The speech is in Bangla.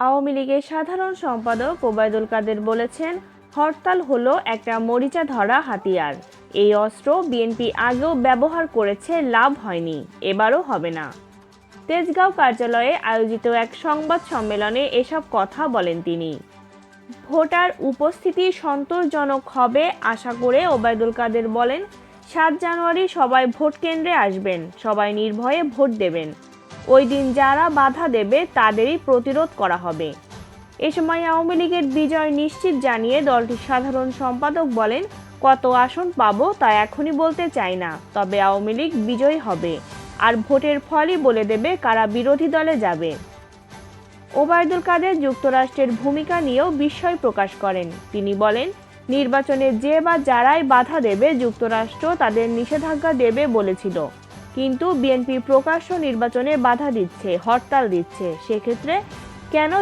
আওয়ামী লীগের সাধারণ সম্পাদক ওবায়দুল কাদের বলেছেন, হরতাল হলো একটা মরিচা ধরা হাতিয়ার। এই অস্ত্র বিএনপি আগেও ব্যবহার করেছে, লাভ হয়নি, এবারও হবে না। তেজগাঁও কার্যালয়ে আয়োজিত এক সংবাদ সম্মেলনে এসব কথা বলেন তিনি। ভোটার উপস্থিতি সন্তোষজনক হবে আশা করে ওবায়দুল কাদের বলেন, ৭ জানুয়ারি সবাই ভোট কেন্দ্রে আসবেন, সবাই নির্ভয়ে ভোট দেবেন। ওই দিন যারা বাধা দেবে তাদেরই প্রতিরোধ করা হবে। এ সময় আওয়ামী লীগের বিজয় নিশ্চিত জানিয়ে দলটির সাধারণ সম্পাদক বলেন, কত আসন পাবো তা এখনই বলতে চাই না, তবে আওয়ামী লীগ বিজয়ী হবে, আর ভোটের ফলই বলে দেবে কারা বিরোধী দলে যাবে। ওবায়দুল কাদের যুক্তরাষ্ট্রের ভূমিকা নিয়েও বিস্ময় প্রকাশ করেন। তিনি বলেন, নির্বাচনে যে বা যারাই বাধা দেবে যুক্তরাষ্ট্র তাদের নিষেধাজ্ঞা দেবে বলেছিল, কিন্তু বিএনপি প্রকাশ্য নির্বাচনে বাধা দিচ্ছে, হরতাল দিচ্ছে, সেক্ষেত্রে কেন